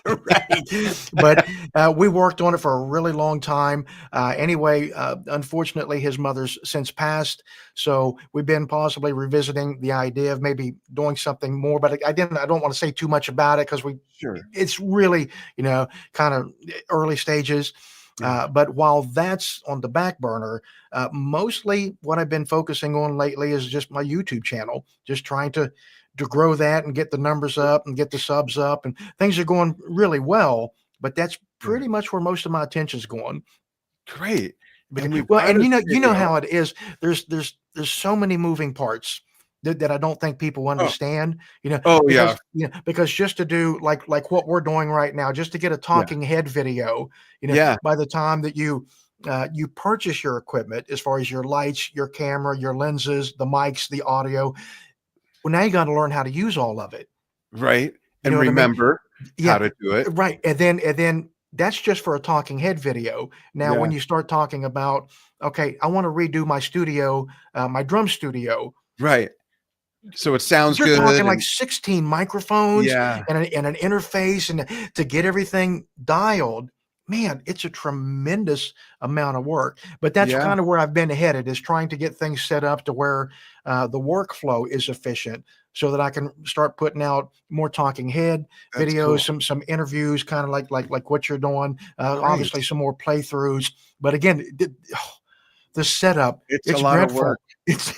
Right. But we worked on it for a really long time. Anyway, unfortunately, his mother's since passed. So we've been possibly revisiting the idea of maybe doing something more. But I don't want to say too much about it because
Sure.
it's really, kind of early stages.
Yeah.
But while that's on the back burner, mostly what I've been focusing on lately is just my YouTube channel, just trying to grow that and get the numbers up and get the subs up, and things are going really well. But that's
Yeah.
pretty much where most of my attention's going.
Great.
Because,
And you've
well,
got
and
a
you know
video.
how it is. There's so many moving parts that I don't think people
Oh,
understand.
oh yeah.
Because just to do like what we're doing right now, just to get a
Yeah.
talking head video,
Yeah.
by the time that you purchase your equipment, as far as your lights, your camera, your lenses, the mics, the audio, well, now you got to learn how to use all of it.
Right.
You
And
know what I mean?
remember how
Yeah,
to do it.
right. And then that's just for a talking head video. Now,
Yeah.
when you start talking about, okay, I want to redo my studio, my drum studio,
Right. So it sounds
you're talking
good
like
and
16 microphones
yeah.
and an interface, and to get everything dialed. Man, it's a tremendous amount of work. But that's
Yeah.
kind of where I've been headed, is trying to get things set up to where the workflow is efficient, so that I can start putting out more talking head
That's
videos,
cool.
some interviews, kind of like what you're doing.
Great.
Obviously, some more playthroughs. But again, the setup,
It's a
it's
lot of
dreadful.
work.
It's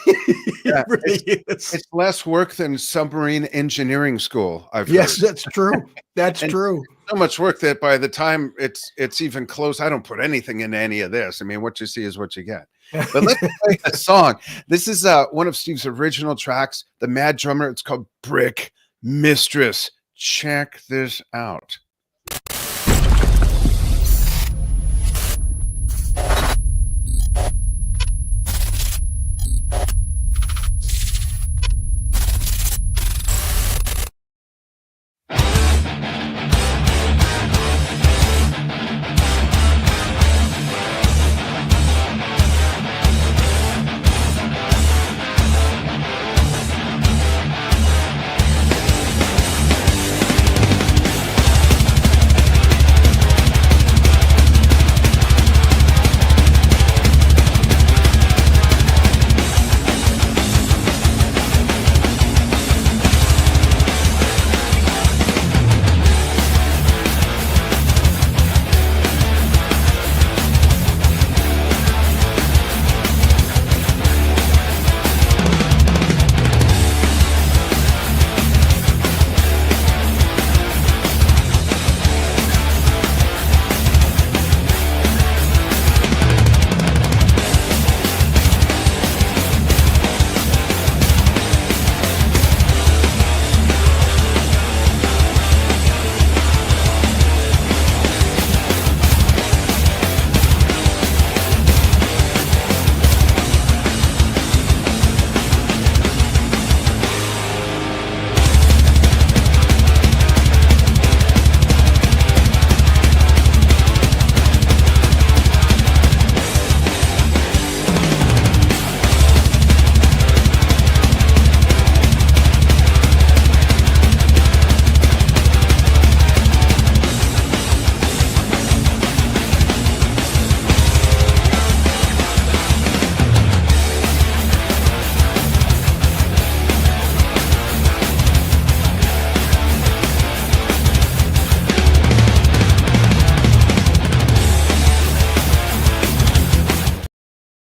Yeah.
it really is.
It's less work than submarine engineering school, I've
Yes,
heard.
that's true. That's
And
true.
so much work that by the time it's even close, I don't put anything into any of this. I mean, what you see is what you get. But let's play a song. This is one of Steve's original tracks, The Mad Drummer. It's called Brick Mistress. Check this out.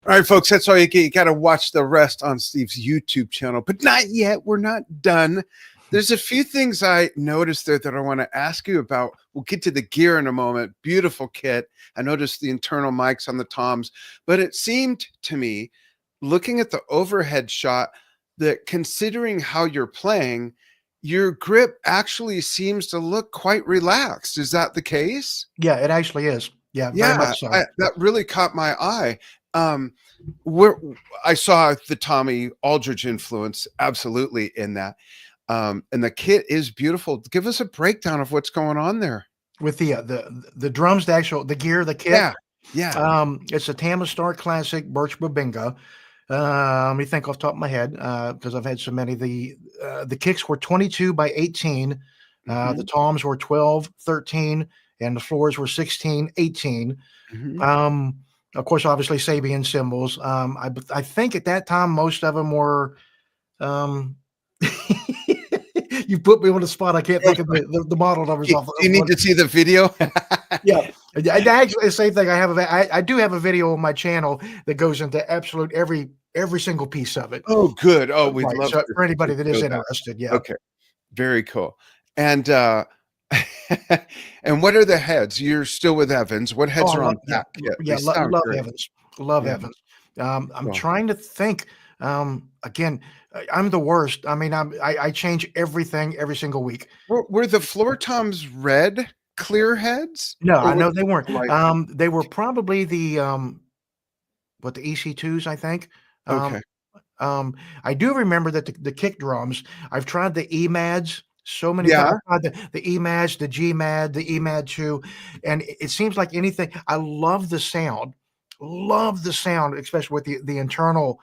All right, folks, that's all you get. You got to watch the rest on Steve's YouTube channel, but not yet. We're not done. There's a few things I noticed there that I want to ask you about. We'll get to the gear in a moment. Beautiful kit. I noticed the internal mics on the toms, but it seemed to me, looking at the overhead shot, that considering how you're playing, your grip actually seems to look quite relaxed. Is that the case?
Yeah, it actually is. Yeah, very
Yeah,
much so.
that really caught my eye. Where I saw the Tommy Aldridge influence absolutely in that. And the kit is beautiful. Give us a breakdown of what's going on there.
With the drums, the gear, the kit.
Yeah. Yeah.
It's a Tamistar Classic Birch Babinga. Let me think off the top of my head, because I've had so many. The kicks were 22 by 18. The toms were 12, 13, and the floors were 16, 18. Of course, obviously Sabian cymbals. I think at that time most of them were. You put me on the spot. I can't think of the model numbers off.
You need to see the video.
Yeah, actually, the same thing. I do have a video on my channel that goes into absolute every single piece of it.
Oh, good. Oh, we'd love
so
to
for anybody that is
know that.
interested. Yeah.
Okay. Very cool. And and what are the heads? You're still with Evans. What heads are on that kit?
Yeah,
They sound
love
great.
Evans. Love
Yeah.
Evans. I'm
Cool.
trying to think. Again, I'm the worst. I mean, I change everything every single week.
Were the floor toms red clear heads?
No,
Or
I know
were
they weren't.
like-
They were probably the EC2s, I think.
Okay.
I do remember that the kick drums, I've tried the EMADs so many
Yeah.
times. I've tried the EMADs, the GMAD, the EMAD 2, and it seems like anything. I love the sound. Love the sound, especially with the internal,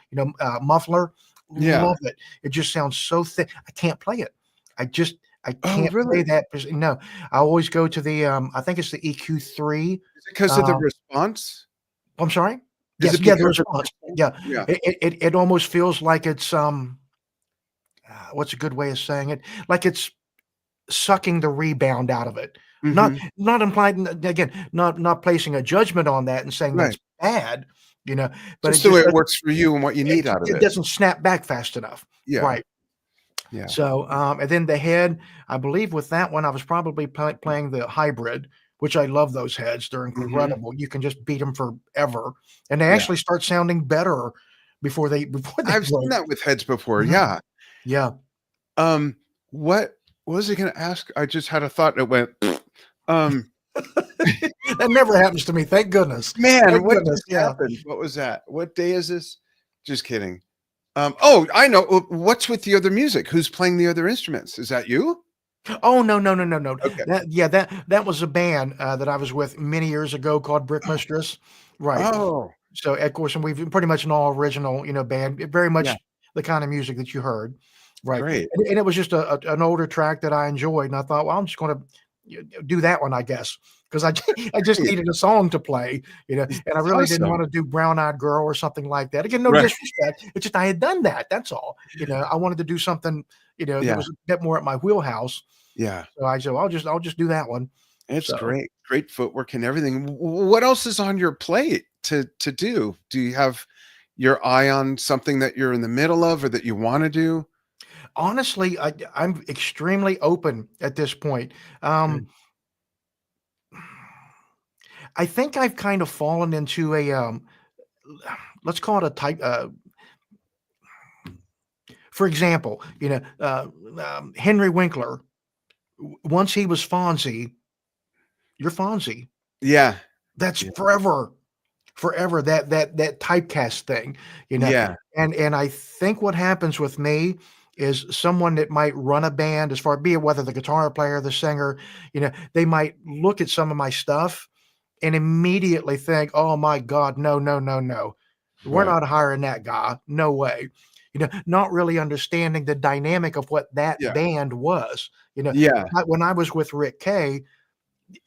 muffler.
Yeah.
Love it. It just sounds so thick. I can't play it. I can't
really?
play that. No, I always go to the I think it's the EQ3.
Is it because of the response?
I'm sorry.
Is
Yes,
it
the
because of-
response. Yeah.
Yeah.
It almost feels like it's what's a good way of saying it? Like it's sucking the rebound out of it.
Mhm.
Not implying, again, not placing a judgment on that and saying
Right.
that's bad, but
Just the way it works for you and what you need out of
it
it.
doesn't snap back fast enough.
Yeah.
Right.
Yeah.
So, and then the head, I believe with that one, I was probably playing the hybrid, which I love those heads. They're incredible. You can just beat them forever. And they actually start sounding better before they
I've seen
break.
that with heads before.
Mhm.
Yeah.
Yeah.
What was I going to ask? I just had a thought that went,
That never happens to me. Thank goodness.
man,
Thank
what
goodness,
just
yeah.
happened? What was that? What day is this? Just kidding. Oh, I know. What's with the other music? Who's playing the other instruments? Is that you?
Oh, no.
Okay.
That was a band that I was with many years ago called Brick Mistress. Right.
Oh,
So of course, and we've pretty much an all original, band, very much
Yeah.
the kind of music that you heard. Right.
great.
And it was just an older track that I enjoyed. And I thought, well, I'm just going to do that one, I guess. Because I just
Great.
needed a song to play, and I really didn't
awesome.
want to do Brown Eyed Girl or something like that. Again, no
Right.
disrespect. It's just I had done that. That's all. I wanted to do something,
Yeah.
that was a bit more at my wheelhouse.
Yeah.
So I said, well, I'll just do that one.
It's
So-
great. Great footwork and everything. What else is on your plate to do? Do you have your eye on something that you're in the middle of or that you want to do?
Honestly, I'm extremely open at this point. I think I've kind of fallen into a let's call it a type. For example, Henry Winkler. Once he was Fonzie, you're Fonzie.
Yeah.
That's
Yeah.
forever that typecast thing,
Yeah.
And I think what happens with me is someone that might run a band, as far be it whether the guitar player, the singer, they might look at some of my stuff and immediately think, oh my God, no. We're
Right.
not hiring that guy. No way. Not really understanding the dynamic of what that
Yeah.
band was.
Yeah.
When I was with Rick Kay,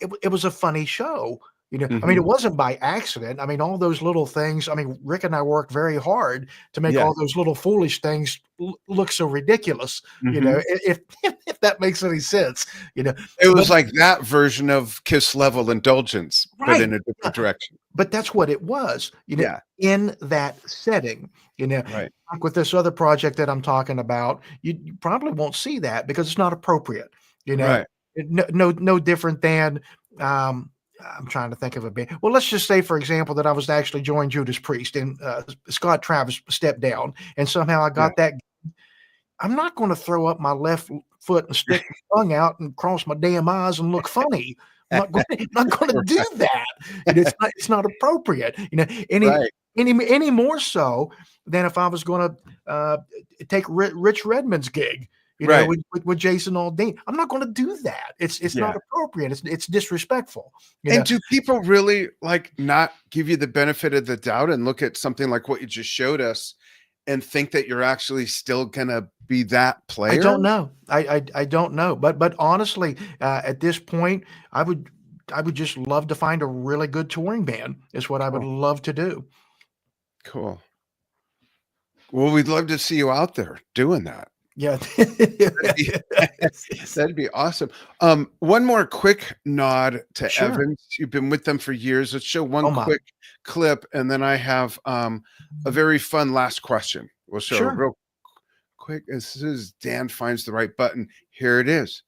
it was a funny show. I mean,
Mhm.
it wasn't by accident. I mean, all those little things. I mean, Rick and I worked very hard to make
Yeah.
all those little foolish things look so ridiculous.
Mhm.
If that makes any sense.
It was like that version of Kiss level indulgence, but in a different direction.
But that's what it was.
Yeah.
In that setting.
Right.
Like with this other project that I'm talking about, you probably won't see that because it's not appropriate.
Right.
No different than I'm trying to think of a band. Well, let's just say, for example, that I was to actually join Judas Priest and Scott Travis stepped down, and somehow I got that. I'm not going to throw up my left foot and stick my tongue out and cross my damn eyes and look funny. I'm not going to do that. It's not appropriate. Any more so than if I was going to take Rich Redmond's gig.
Right.
with Jason Aldean. I'm not going to do that. It's
Yeah.
not appropriate. It's disrespectful.
And do people really like not give you the benefit of the doubt and look at something like what you just showed us and think that you're actually still gonna be that
I
player?
don't know. I don't know. But honestly, at this point, I would just love to find a really good touring band. Is what I would
Cool.
love to do.
Cool. Well, we'd love to see you out there doing that.
Yeah.
That'd be, that'd be awesome. One more quick nod to
Sure.
Evans. You've been with them for years. Let's show one
Oh my.
quick clip, and then I have a very fun last question. We'll show
Sure.
real quick as soon as Dan finds the right button. Here it is.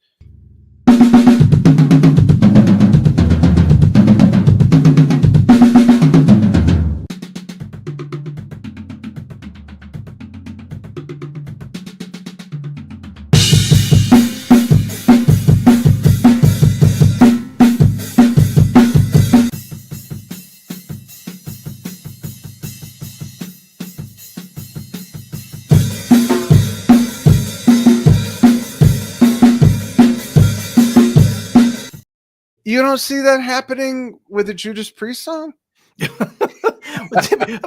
You don't see that happening with a Judas Priest song?
I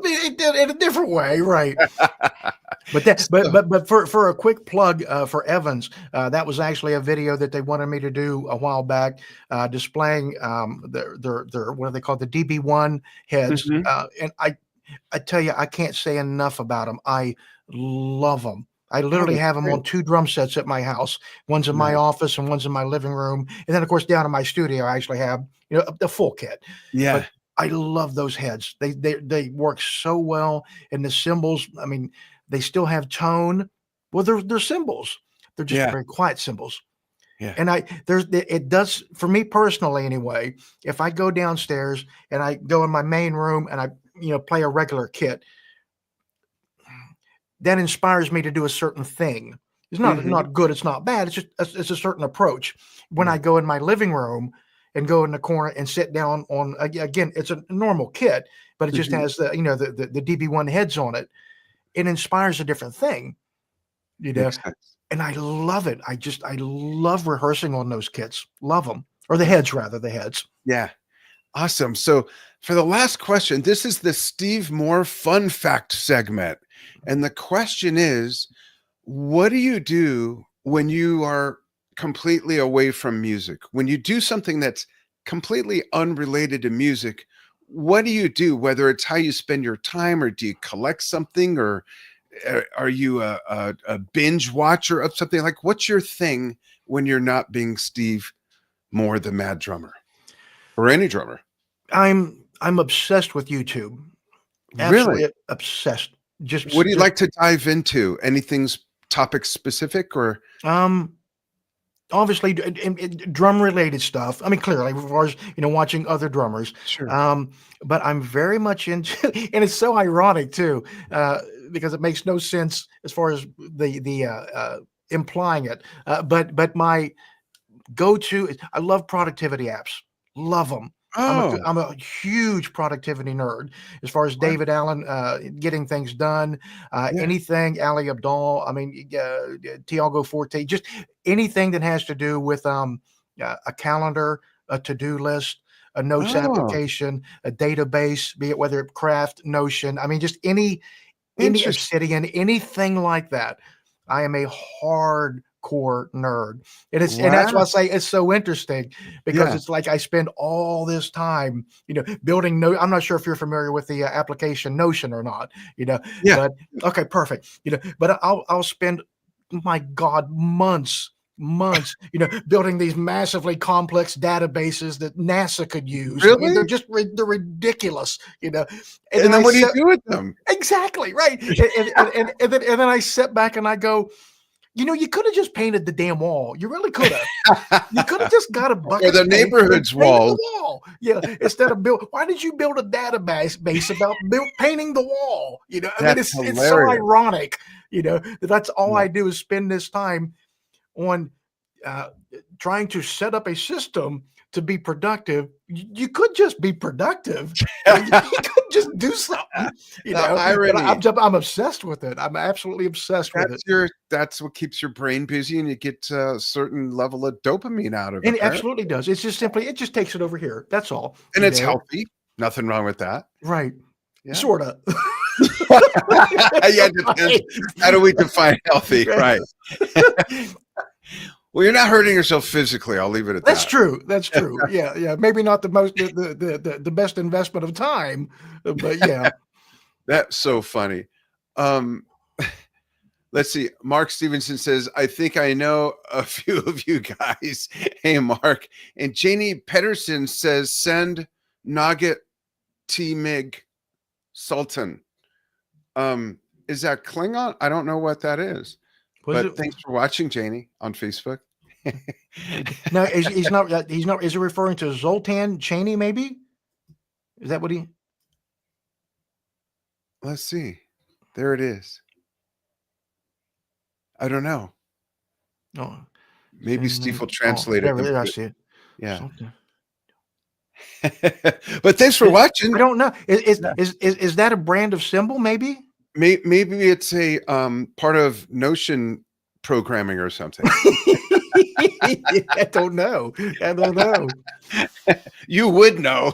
mean, it did in a different way, right? But for a quick plug for Evans, that was actually a video that they wanted me to do a while back, displaying their what are they called, the DB1 heads,
Mhm.
and I tell you, I can't say enough about them. I love them. I literally
that's
have them
great.
on 2 drum sets at my house. One's in my
Nice.
office and one's in my living room, and then of course down in my studio, I actually have the full kit.
Yeah.
But I love those heads. They work so well, and the cymbals. I mean, they still have tone. Well, they're cymbals. They're just
Yeah.
very quiet cymbals.
Yeah.
And it does for me personally anyway. If I go downstairs and I go in my main room and I play a regular kit, that inspires me to do a certain thing. It's
Mhm.
not good. It's not bad. It's just it's a certain approach. When I
Right.
go in my living room and go in the corner and sit down on again, it's a normal kit, but it just
Mhm.
has the DB1 heads on it. It inspires a different thing,
Makes sense.
and I love it. I love rehearsing on those kits. Love them, or the heads rather, the heads.
Yeah. Awesome. So for the last question, this is the Steve Moore fun fact segment. And the question is, what do you do when you are completely away from music? When you do something that's completely unrelated to music, what do you do? Whether it's how you spend your time, or do you collect something, or are you a binge watcher of something? Like, what's your thing when you're not being Steve Moore, the mad drummer, or any drummer?
I'm obsessed with YouTube.
Really?
Absolutely obsessed.
What do you like to dive into? Anything's topic specific, or
Um, obviously drum related stuff. I mean, clearly, as far as watching other drummers.
sure?
But I'm very much into, and it's so ironic too, because it makes no sense as far as the implying it. But my go-to is I love productivity apps. Love them.
Oh,
I'm a huge productivity nerd as far as
wow.
David Allen getting things done.
Yeah.
Anything Ali Abdaal. I mean, Tiago Forte. Just anything that has to do with a calendar, a to-do list, a notes
Oh,
application, a database, be it whether it Craft, Notion. I mean, just any
interesting.
Obsidian, anything like that. I am a hardcore nerd. And that's why I
Wow.
say it's so interesting because
Yeah.
it's like I spend all this time, building I'm not sure if you're familiar with the application Notion or not,
Yeah.
but okay, perfect. But I'll spend, my God, months, building these massively complex databases that NASA could use. I mean,
Really?
they're ridiculous, and then
And then
I
what do you
sit
do with them?
exactly right, and then I sit back and I go, you could have just painted the damn wall. You really could have. You could have just got a
Or
bucket
the
of paint and
neighborhood's
painted
wall.
the wall. Instead of build. Why did you build a database about painting the wall? I mean,
That's
it's so
hilarious.
ironic. That's all
Yeah.
I do is spend this time on trying to set up a system to be productive, you could just be productive. You could just do something. You know,
irony.
I'm obsessed with it. I'm absolutely obsessed with it.
That's what keeps your brain busy, and you get a certain level of dopamine out of it.
And it absolutely does. It's just simply, it just takes it over here. That's all.
And it's healthy. Nothing wrong with that.
Right.
Yeah.
Sort of.
Yeah, depends. How do we define healthy? Right. Well, you're not hurting yourself physically. I'll leave it at that.
That's true. That's true. Yeah, yeah. Maybe not the best investment of time, but yeah.
That's so funny. Let's see. Mark Stevenson says, I think I know a few of you guys. Hey, Mark. And Janie Pedersen says, send Nugget T. Mig Sultan. Is that Klingon? I don't know what that is. But thanks for watching, Janie, on Facebook.
No, he's not. Is he referring to Zoltan Cheney? Maybe is that what he?
Let's see. There it is. I don't know.
Oh,
maybe Steve will translate it.
I see it.
Yeah.
Something.
But thanks for watching.
I don't know. Is that a brand of symbol? Maybe.
Maybe it's a part of Notion programming or something.
I don't know.
You would know.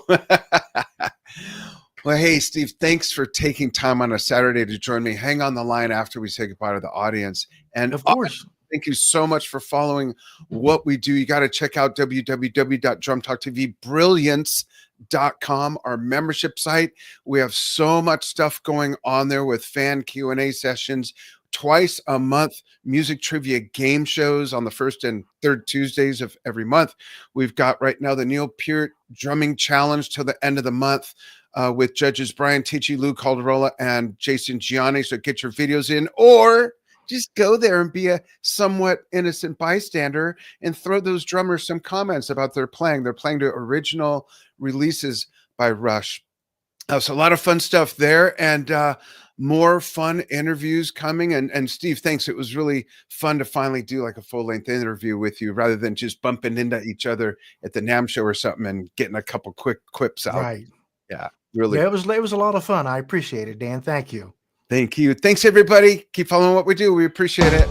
Well, hey, Steve, thanks for taking time on a Saturday to join me. Hang on the line after we say goodbye to the audience. And
of course,
thank you so much for following what we do. You got to check out www.drumtalktvbrilliance.com, our membership site. We have so much stuff going on there with fan Q&A sessions, twice a month music trivia game shows on the first and third Tuesdays of every month. We've got right now the Neil Peart Drumming Challenge till the end of the month with judges Brian Tichy, Lou Calderola, and Jason Gianni. So get your videos in, or just go there and be a somewhat innocent bystander and throw those drummers some comments about their playing. They're playing to original releases by Rush. So a lot of fun stuff there, and more fun interviews coming. And Steve, thanks. It was really fun to finally do like a full-length interview with you rather than just bumping into each other at the NAMM show or something and getting a couple quick quips out.
Right.
Yeah, really.
Yeah, it was a lot of fun. I appreciate it, Dan. Thank you.
Thank you. Thanks, everybody. Keep following what we do. We appreciate it.